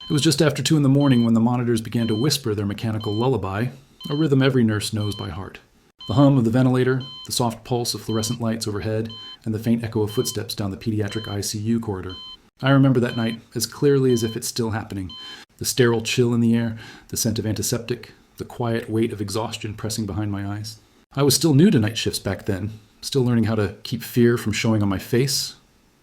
It was just after 2 in the morning when the monitors began to whisper their mechanical lullaby, a rhythm every nurse knows by heart. The hum of the ventilator, the soft pulse of fluorescent lights overhead, and the faint echo of footsteps down the Pediatric ICU corridor. I remember that night as clearly as if it's still happening. The sterile chill in the air, the scent of antiseptic, the quiet weight of exhaustion pressing behind my eyes. I was still new to night shifts back then, still learning how to keep fear from showing on my face.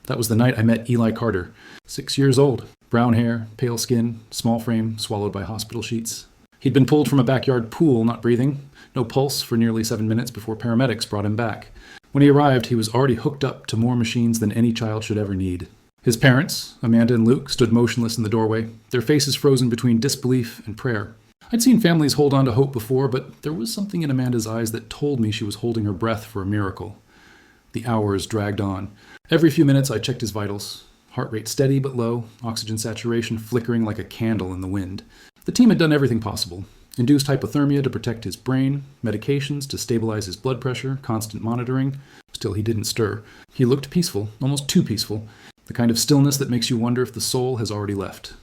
That was the night I met Eli Carter, 6 years old, brown hair, pale skin, small frame, swallowed by hospital sheets. He'd been pulled from a backyard pool, not breathing, no pulse for nearly 7 minutes before paramedics brought him back. When he arrived, he was already hooked up to more machines than any child should ever need. His parents, Amanda and Luke, stood motionless in the doorway, their faces frozen between disbelief and prayer. I'd seen families hold on to hope before, but there was something in Amanda's eyes that told me she was holding her breath for a miracle. The hours dragged on. Every few minutes I checked his vitals. Heart rate steady but low, oxygen saturation flickering like a candle in the wind. The team had done everything possible. Induced hypothermia to protect his brain, medications to stabilize his blood pressure, constant monitoring. Still, he didn't stir. He looked peaceful, almost too peaceful, the kind of stillness that makes you wonder if the soul has already left.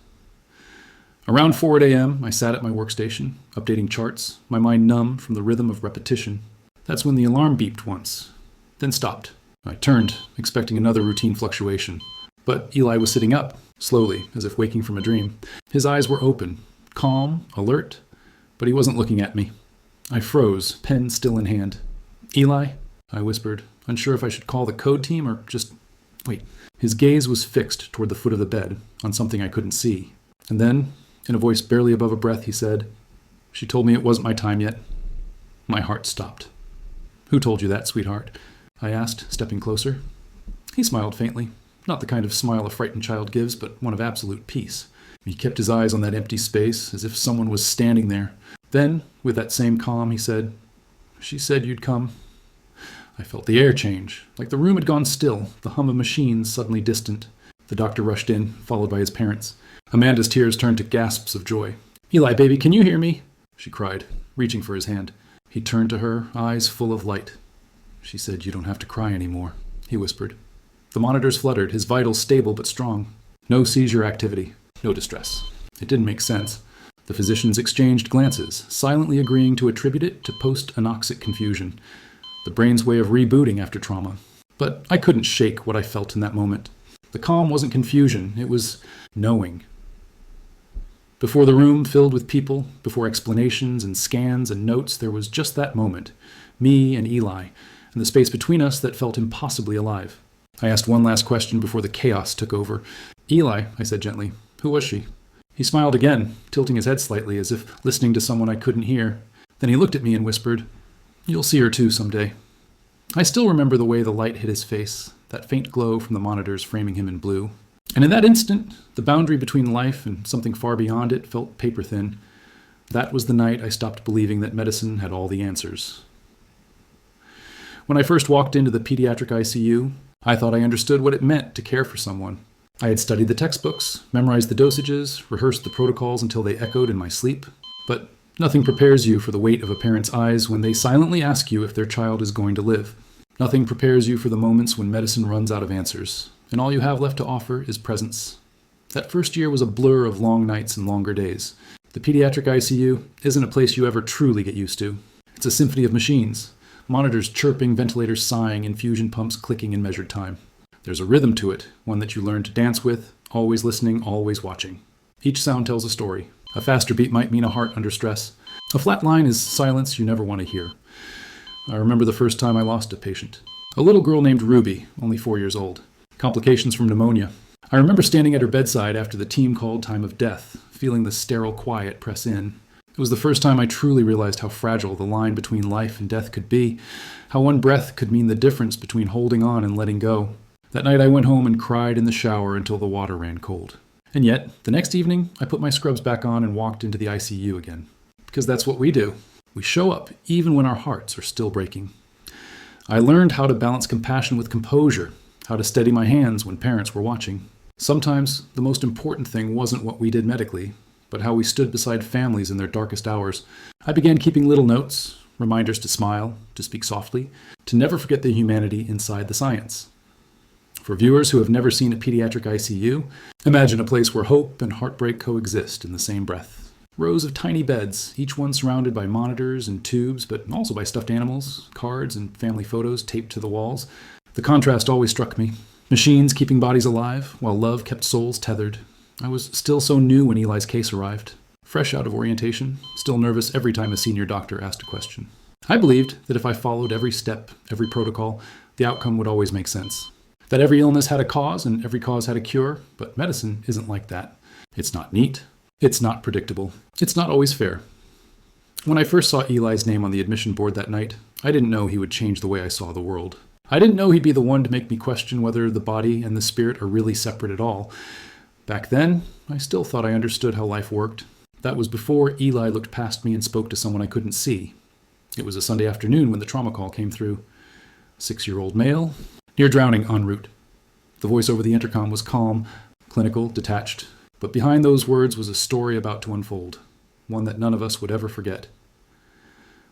Around 4 a.m., I sat at my workstation, updating charts, my mind numb from the rhythm of repetition. That's when the alarm beeped once, then stopped. I turned, expecting another routine fluctuation. But Eli was sitting up, slowly, as if waking from a dream. His eyes were open, calm, alert, but he wasn't looking at me. I froze, pen still in hand. "Eli?" I whispered, unsure if I should call the code team or just wait. His gaze was fixed toward the foot of the bed, on something I couldn't see. And then, in a voice barely above a breath, he said, "She told me it wasn't my time yet." My heart stopped. "Who told you that, sweetheart?" I asked, stepping closer. He smiled faintly, not the kind of smile a frightened child gives, but one of absolute peace. He kept his eyes on that empty space, as if someone was standing there. Then, with that same calm, he said, "She said you'd come." I felt the air change, like the room had gone still, the hum of machines suddenly distant. The doctor rushed in, followed by his parents. Amanda's tears turned to gasps of joy. "Eli, baby, can you hear me?" she cried, reaching for his hand. He turned to her, eyes full of light. "She said you don't have to cry anymore," he whispered. The monitors fluttered, his vitals stable but strong. No seizure activity, no distress. It didn't make sense. The physicians exchanged glances, silently agreeing to attribute it to post-anoxic confusion, the brain's way of rebooting after trauma. But I couldn't shake what I felt in that moment. The calm wasn't confusion, it was knowing. Before the room filled with people, before explanations and scans and notes, there was just that moment, me and Eli, and the space between us that felt impossibly alive. I asked one last question before the chaos took over. "Eli," I said gently, "who was she?" He smiled again, tilting his head slightly as if listening to someone I couldn't hear. Then he looked at me and whispered, "You'll see her too someday." I still remember the way the light hit his face, that faint glow from the monitors framing him in blue. And in that instant, the boundary between life and something far beyond it felt paper-thin. That was the night I stopped believing that medicine had all the answers. When I first walked into the Pediatric ICU, I thought I understood what it meant to care for someone. I had studied the textbooks, memorized the dosages, rehearsed the protocols until they echoed in my sleep. But nothing prepares you for the weight of a parent's eyes when they silently ask you if their child is going to live. Nothing prepares you for the moments when medicine runs out of answers, and all you have left to offer is presence. That first year was a blur of long nights and longer days. The Pediatric ICU isn't a place you ever truly get used to. It's a symphony of machines. Monitors chirping, ventilators sighing, infusion pumps clicking in measured time. There's a rhythm to it, one that you learn to dance with, always listening, always watching. Each sound tells a story. A faster beat might mean a heart under stress. A flat line is silence you never want to hear. I remember the first time I lost a patient. A little girl named Ruby, only 4 years old. Complications from pneumonia. I remember standing at her bedside after the team called time of death, feeling the sterile quiet press in. It was the first time I truly realized how fragile the line between life and death could be, how one breath could mean the difference between holding on and letting go. That night I went home and cried in the shower until the water ran cold. And yet, the next evening, I put my scrubs back on and walked into the ICU again. Because that's what we do. We show up even when our hearts are still breaking. I learned how to balance compassion with composure, how to steady my hands when parents were watching. Sometimes the most important thing wasn't what we did medically, but how we stood beside families in their darkest hours. I began keeping little notes, reminders to smile, to speak softly, to never forget the humanity inside the science. For viewers who have never seen a pediatric ICU, imagine a place where hope and heartbreak coexist in the same breath. Rows of tiny beds, each one surrounded by monitors and tubes, but also by stuffed animals, cards, and family photos taped to the walls. The contrast always struck me. Machines keeping bodies alive, while love kept souls tethered. I was still so new when Eli's case arrived. Fresh out of orientation, still nervous every time a senior doctor asked a question. I believed that if I followed every step, every protocol, the outcome would always make sense. That every illness had a cause and every cause had a cure, but medicine isn't like that. It's not neat. It's not predictable. It's not always fair. When I first saw Eli's name on the admission board that night, I didn't know he would change the way I saw the world. I didn't know he'd be the one to make me question whether the body and the spirit are really separate at all. Back then, I still thought I understood how life worked. That was before Eli looked past me and spoke to someone I couldn't see. It was a Sunday afternoon when the trauma call came through. 6-year-old male, near drowning en route. The voice over the intercom was calm, clinical, detached, but behind those words was a story about to unfold, one that none of us would ever forget.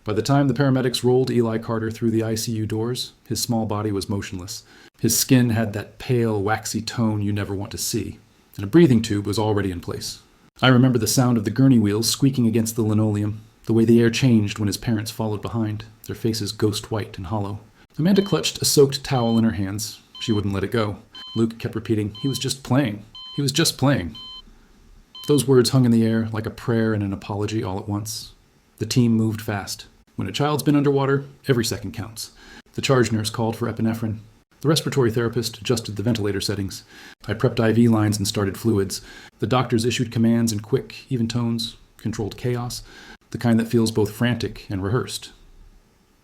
By the time the paramedics rolled Eli Carter through the ICU doors, his small body was motionless. His skin had that pale, waxy tone you never want to see, and a breathing tube was already in place. I remember the sound of the gurney wheels squeaking against the linoleum, the way the air changed when his parents followed behind, their faces ghost white and hollow. Amanda clutched a soaked towel in her hands. She wouldn't let it go. Luke kept repeating, "He was just playing. He was just playing." Those words hung in the air like a prayer and an apology all at once. The team moved fast. When a child's been underwater, every second counts. The charge nurse called for epinephrine. The respiratory therapist adjusted the ventilator settings. I prepped IV lines and started fluids. The doctors issued commands in quick, even tones, controlled chaos, the kind that feels both frantic and rehearsed.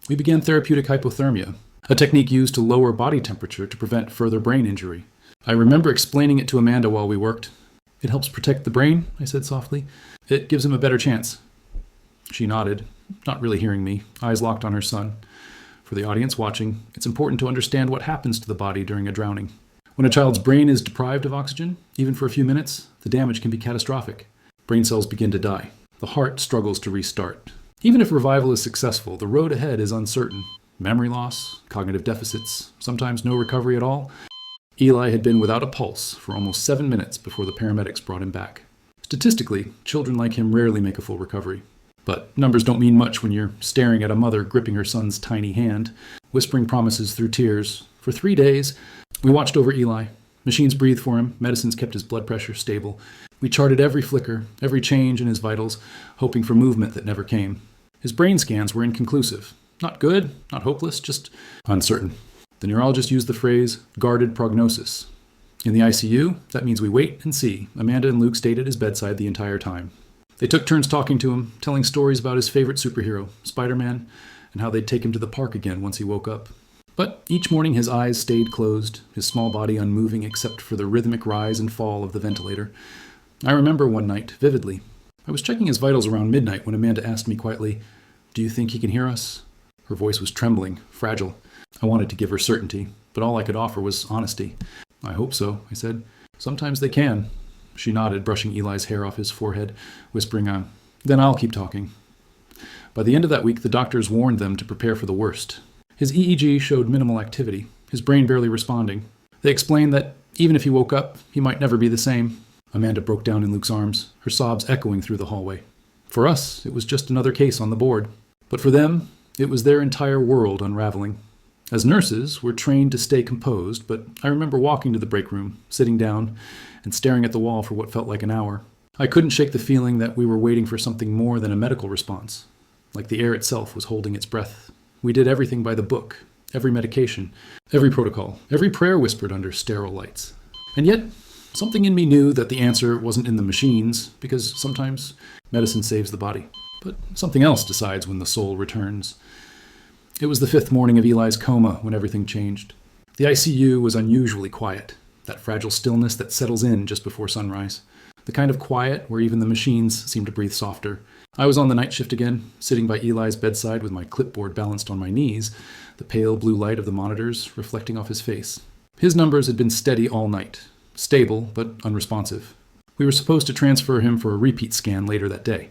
We began therapeutic hypothermia, a technique used to lower body temperature to prevent further brain injury. I remember explaining it to Amanda while we worked. "It helps protect the brain," I said softly. "It gives him a better chance." She nodded, not really hearing me, eyes locked on her son. For the audience watching, it's important to understand what happens to the body during a drowning. When a child's brain is deprived of oxygen, even for a few minutes, the damage can be catastrophic. Brain cells begin to die. The heart struggles to restart. Even if revival is successful, the road ahead is uncertain. Memory loss, cognitive deficits, sometimes no recovery at all. Eli had been without a pulse for almost 7 minutes before the paramedics brought him back. Statistically, children like him rarely make a full recovery. But numbers don't mean much when you're staring at a mother gripping her son's tiny hand, whispering promises through tears. For 3 days, we watched over Eli. Machines breathed for him, medicines kept his blood pressure stable. We charted every flicker, every change in his vitals, hoping for movement that never came. His brain scans were inconclusive. Not good, not hopeless, just uncertain. The neurologist used the phrase, guarded prognosis. In the ICU, that means we wait and see. Amanda and Luke stayed at his bedside the entire time. They took turns talking to him, telling stories about his favorite superhero, Spider-Man, and how they'd take him to the park again once he woke up. But each morning his eyes stayed closed, his small body unmoving except for the rhythmic rise and fall of the ventilator. I remember one night, vividly. I was checking his vitals around midnight when Amanda asked me quietly, "Do you think he can hear us?" Her voice was trembling, fragile. I wanted to give her certainty, but all I could offer was honesty. "I hope so," I said. "Sometimes they can." She nodded, brushing Eli's hair off his forehead, whispering, "Then I'll keep talking." By the end of that week, the doctors warned them to prepare for the worst. His EEG showed minimal activity, his brain barely responding. They explained that even if he woke up, he might never be the same. Amanda broke down in Luke's arms, her sobs echoing through the hallway. For us, it was just another case on the board. But for them, it was their entire world unraveling. As nurses, we're trained to stay composed, but I remember walking to the break room, sitting down, and staring at the wall for what felt like an hour. I couldn't shake the feeling that we were waiting for something more than a medical response, like the air itself was holding its breath. We did everything by the book, every medication, every protocol, every prayer whispered under sterile lights. And yet, something in me knew that the answer wasn't in the machines, because sometimes medicine saves the body, but something else decides when the soul returns. It was the 5th morning of Eli's coma when everything changed. The ICU was unusually quiet, that fragile stillness that settles in just before sunrise. The kind of quiet where even the machines seemed to breathe softer. I was on the night shift again, sitting by Eli's bedside with my clipboard balanced on my knees, the pale blue light of the monitors reflecting off his face. His numbers had been steady all night, stable but unresponsive. We were supposed to transfer him for a repeat scan later that day.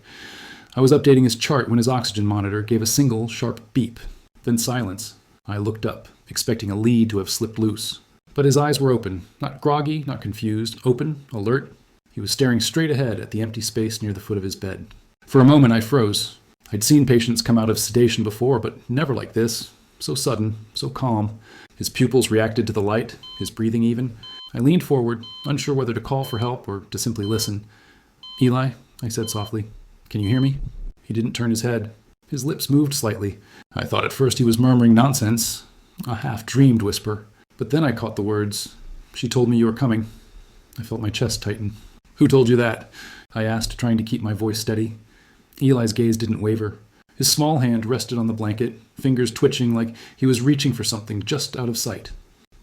I was updating his chart when his oxygen monitor gave a single, sharp beep. Then silence. I looked up, expecting a lead to have slipped loose. But his eyes were open, not groggy, not confused, open, alert. He was staring straight ahead at the empty space near the foot of his bed. For a moment, I froze. I'd seen patients come out of sedation before, but never like this. So sudden, so calm. His pupils reacted to the light, his breathing even. I leaned forward, unsure whether to call for help or to simply listen. "Eli," I said softly, "can you hear me?" He didn't turn his head. His lips moved slightly. I thought at first he was murmuring nonsense, a half-dreamed whisper. But then I caught the words, "She told me you were coming." I felt my chest tighten. "Who told you that?" I asked, trying to keep my voice steady. Eli's gaze didn't waver. His small hand rested on the blanket, fingers twitching like he was reaching for something just out of sight.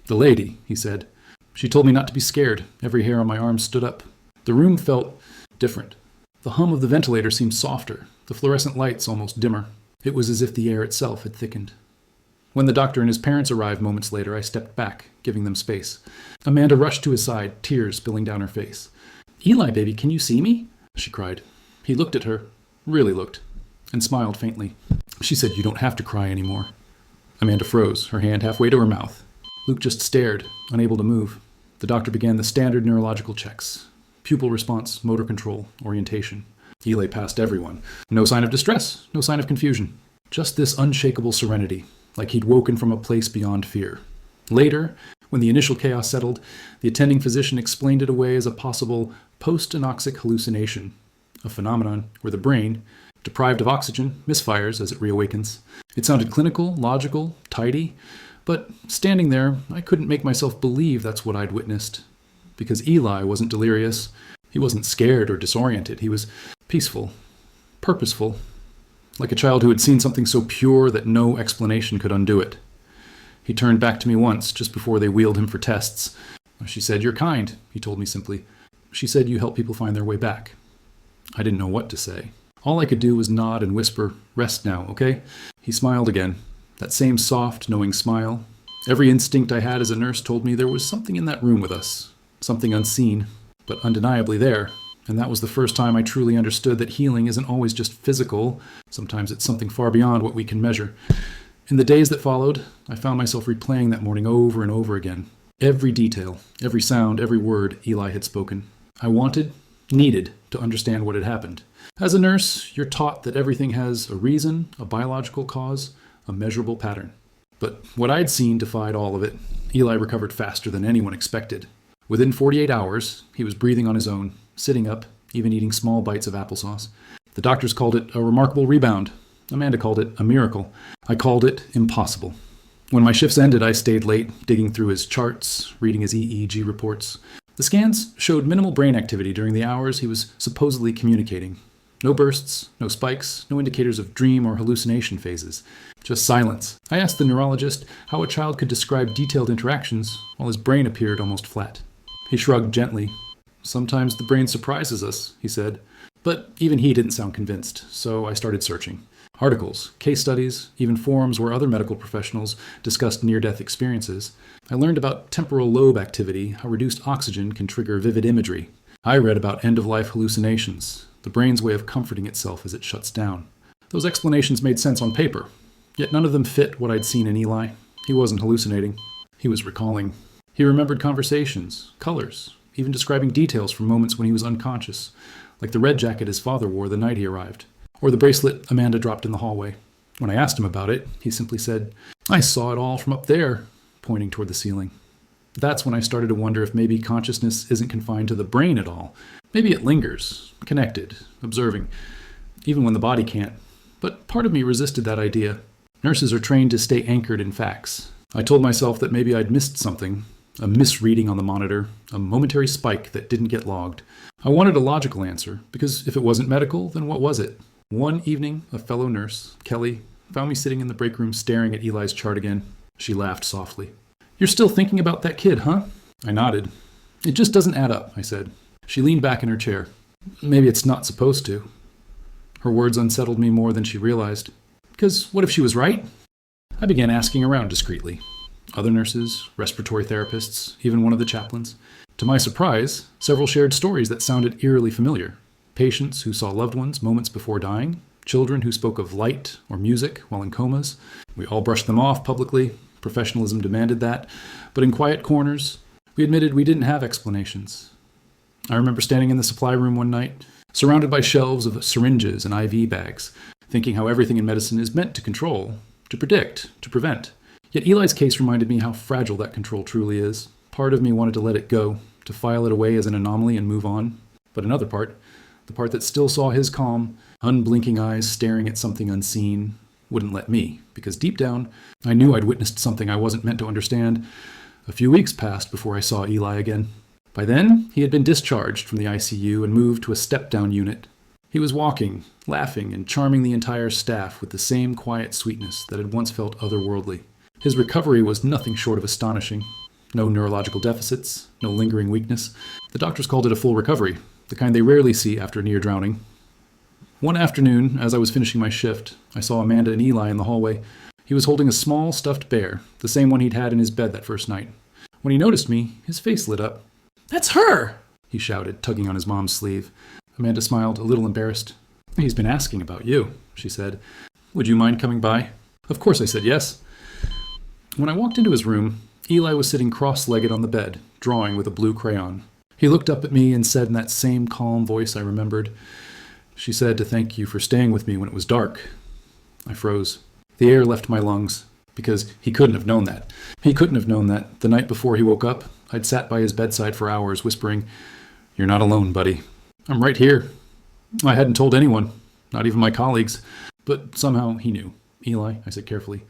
"The lady," he said. "She told me not to be scared." Every hair on my arm stood up. The room felt different. The hum of the ventilator seemed softer, the fluorescent lights almost dimmer. It was as if the air itself had thickened. When the doctor and his parents arrived moments later, I stepped back, giving them space. Amanda rushed to his side, tears spilling down her face. "Eli, baby, can you see me?" she cried. He looked at her, really looked, and smiled faintly. She said, "You don't have to cry anymore." Amanda froze, her hand halfway to her mouth. Luke just stared, unable to move. The doctor began the standard neurological checks. Pupil response, motor control, orientation. Eli passed everyone. No sign of distress, no sign of confusion. Just this unshakable serenity, like he'd woken from a place beyond fear. Later, when the initial chaos settled, the attending physician explained it away as a possible post-anoxic hallucination, a phenomenon where the brain, deprived of oxygen, misfires as it reawakens. It sounded clinical, logical, tidy, but standing there, I couldn't make myself believe that's what I'd witnessed. Because Eli wasn't delirious. He wasn't scared or disoriented. He was peaceful, purposeful, like a child who had seen something so pure that no explanation could undo it. He turned back to me once, just before they wheeled him for tests. "She said you're kind," he told me simply. "She said you help people find their way back." I didn't know what to say. All I could do was nod and whisper, "Rest now, okay?" He smiled again, that same soft, knowing smile. Every instinct I had as a nurse told me there was something in that room with us, something unseen, but undeniably there. And that was the first time I truly understood that healing isn't always just physical. Sometimes it's something far beyond what we can measure. In the days that followed, I found myself replaying that morning over and over again. Every detail, every sound, every word Eli had spoken. I needed to understand what had happened. As a nurse, you're taught that everything has a reason, a biological cause, a measurable pattern. But what I'd seen defied all of it. Eli recovered faster than anyone expected. Within 48 hours, he was breathing on his own, sitting up, even eating small bites of applesauce. The doctors called it a remarkable rebound. Amanda called it a miracle. I called it impossible. When my shifts ended, I stayed late, digging through his charts, reading his EEG reports. The scans showed minimal brain activity during the hours he was supposedly communicating. No bursts, no spikes, no indicators of dream or hallucination phases. Just silence. I asked the neurologist how a child could describe detailed interactions while his brain appeared almost flat. He shrugged gently. "Sometimes the brain surprises us," he said. But even he didn't sound convinced, so I started searching. Articles, case studies, even forums where other medical professionals discussed near-death experiences. I learned about temporal lobe activity, how reduced oxygen can trigger vivid imagery. I read about end-of-life hallucinations, the brain's way of comforting itself as it shuts down. Those explanations made sense on paper, yet none of them fit what I'd seen in Eli. He wasn't hallucinating. He was recalling. He remembered conversations, colors, even describing details from moments when he was unconscious, like the red jacket his father wore the night he arrived, or the bracelet Amanda dropped in the hallway. When I asked him about it, he simply said, "I saw it all from up there," pointing toward the ceiling. That's when I started to wonder if maybe consciousness isn't confined to the brain at all. Maybe it lingers, connected, observing, even when the body can't. But part of me resisted that idea. Nurses are trained to stay anchored in facts. I told myself that maybe I'd missed something, a misreading on the monitor, a momentary spike that didn't get logged. I wanted a logical answer, because if it wasn't medical, then what was it? One evening, a fellow nurse, Kelly, found me sitting in the break room staring at Eli's chart again. She laughed softly. "You're still thinking about that kid, huh?" I nodded. "It just doesn't add up," I said. She leaned back in her chair. "Maybe it's not supposed to." Her words unsettled me more than she realized. Because what if she was right? I began asking around discreetly. Other nurses, respiratory therapists, even one of the chaplains. To my surprise, several shared stories that sounded eerily familiar. Patients who saw loved ones moments before dying, children who spoke of light or music while in comas. We all brushed them off publicly, Professionalism demanded that, but in quiet corners, we admitted we didn't have explanations. I remember standing in the supply room one night, surrounded by shelves of syringes and IV bags, thinking how everything in medicine is meant to control, to predict, to prevent. Yet Eli's case reminded me how fragile that control truly is. Part of me wanted to let it go, to file it away as an anomaly and move on. But another part, the part that still saw his calm, unblinking eyes staring at something unseen, wouldn't let me, because deep down, I knew I'd witnessed something I wasn't meant to understand. A few weeks passed before I saw Eli again. By then, he had been discharged from the ICU and moved to a step-down unit. He was walking, laughing, and charming the entire staff with the same quiet sweetness that had once felt otherworldly. His recovery was nothing short of astonishing. No neurological deficits, no lingering weakness. The doctors called it a full recovery, the kind they rarely see after near drowning. One afternoon, as I was finishing my shift, I saw Amanda and Eli in the hallway. He was holding a small stuffed bear, the same one he'd had in his bed that first night. When he noticed me, his face lit up. "That's her!" he shouted, tugging on his mom's sleeve. Amanda smiled, a little embarrassed. "He's been asking about you," she said. "Would you mind coming by?" Of course I said yes. When I walked into his room, Eli was sitting cross-legged on the bed, drawing with a blue crayon. He looked up at me and said in that same calm voice I remembered, "She said to thank you for staying with me when it was dark." I froze. The air left my lungs, because he couldn't have known that. He couldn't have known that. The night before he woke up, I'd sat by his bedside for hours, whispering, "You're not alone, buddy. I'm right here." I hadn't told anyone, not even my colleagues, but somehow he knew. "Eli," I said carefully,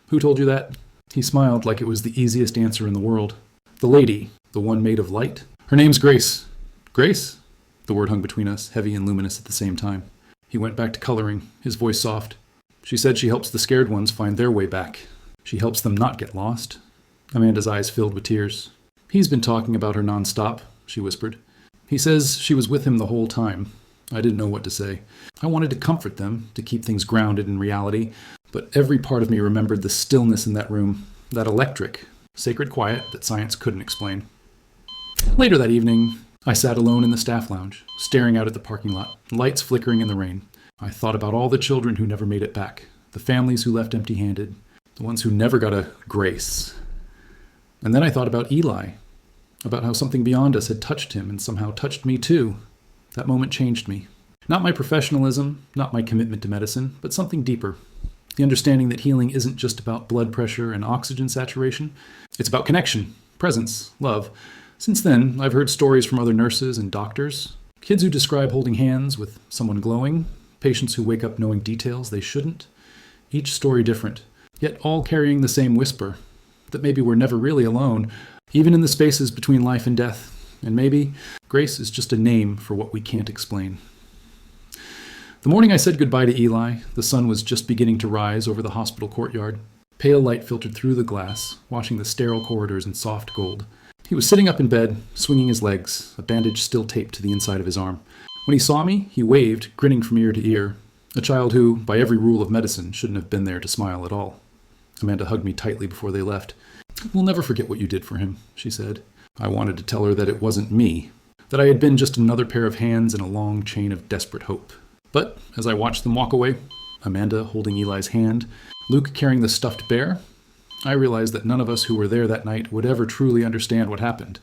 "who told you that?" He smiled like it was the easiest answer in the world. "The lady, the one made of light. Her name's Grace." "Grace?" The word hung between us, heavy and luminous at the same time. He went back to coloring, his voice soft. "She said she helps the scared ones find their way back. She helps them not get lost." Amanda's eyes filled with tears. "He's been talking about her nonstop," she whispered. "He says she was with him the whole time." I didn't know what to say. I wanted to comfort them, to keep things grounded in reality, but every part of me remembered the stillness in that room, that electric, sacred quiet that science couldn't explain. Later that evening, I sat alone in the staff lounge, staring out at the parking lot, lights flickering in the rain. I thought about all the children who never made it back, the families who left empty-handed, the ones who never got a grace. And then I thought about Eli, about how something beyond us had touched him and somehow touched me too. That moment changed me. Not my professionalism, not my commitment to medicine, but something deeper. The understanding that healing isn't just about blood pressure and oxygen saturation. It's about connection, presence, love. Since then, I've heard stories from other nurses and doctors. Kids who describe holding hands with someone glowing, patients who wake up knowing details they shouldn't. Each story different, yet all carrying the same whisper, that maybe we're never really alone, even in the spaces between life and death. And maybe grace is just a name for what we can't explain. The morning I said goodbye to Eli, the sun was just beginning to rise over the hospital courtyard. Pale light filtered through the glass, washing the sterile corridors in soft gold. He was sitting up in bed, swinging his legs, a bandage still taped to the inside of his arm. When he saw me, he waved, grinning from ear to ear. A child who, by every rule of medicine, shouldn't have been there to smile at all. Amanda hugged me tightly before they left. "We'll never forget what you did for him," she said. I wanted to tell her that it wasn't me, that I had been just another pair of hands in a long chain of desperate hope. But as I watched them walk away, Amanda holding Eli's hand, Luke carrying the stuffed bear, I realized that none of us who were there that night would ever truly understand what happened.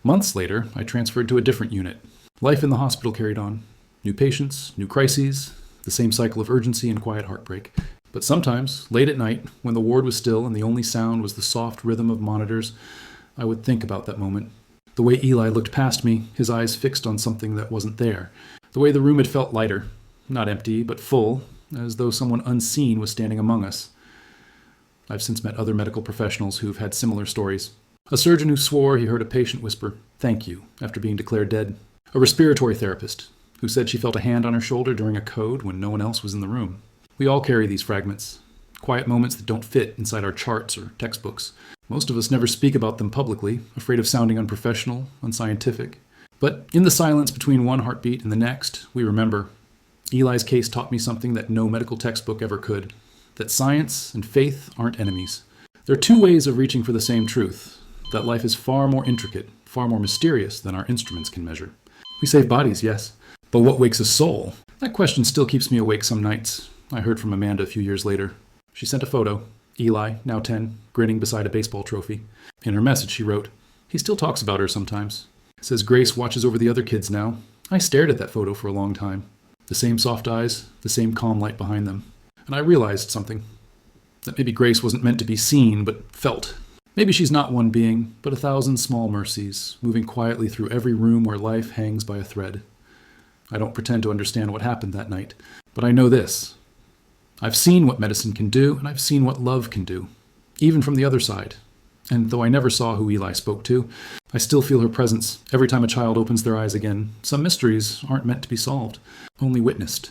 Months later, I transferred to a different unit. Life in the hospital carried on. New patients, new crises, the same cycle of urgency and quiet heartbreak. But sometimes, late at night, when the ward was still and the only sound was the soft rhythm of monitors, I would think about that moment. The way Eli looked past me, his eyes fixed on something that wasn't there. The way the room had felt lighter, not empty, but full, as though someone unseen was standing among us. I've since met other medical professionals who've had similar stories. A surgeon who swore he heard a patient whisper, "Thank you," after being declared dead. A respiratory therapist who said she felt a hand on her shoulder during a code when no one else was in the room. We all carry these fragments, quiet moments that don't fit inside our charts or textbooks. Most of us never speak about them publicly, afraid of sounding unprofessional, unscientific. But in the silence between one heartbeat and the next, we remember. Eli's case taught me something that no medical textbook ever could, that science and faith aren't enemies. There are two ways of reaching for the same truth, that life is far more intricate, far more mysterious than our instruments can measure. We save bodies, yes, but what wakes a soul? That question still keeps me awake some nights. I heard from Amanda a few years later. She sent a photo. Eli, now 10, grinning beside a baseball trophy. In her message, she wrote, "He still talks about her sometimes. Says Grace watches over the other kids now. I stared at that photo for a long time. The same soft eyes, the same calm light behind them. And I realized something. That maybe Grace wasn't meant to be seen, but felt. Maybe she's not one being, but 1,000 small mercies, moving quietly through every room where life hangs by a thread. I don't pretend to understand what happened that night, but I know this. I've seen what medicine can do, and I've seen what love can do, even from the other side. And though I never saw who Eli spoke to, I still feel her presence every time a child opens their eyes again. Some mysteries aren't meant to be solved, only witnessed.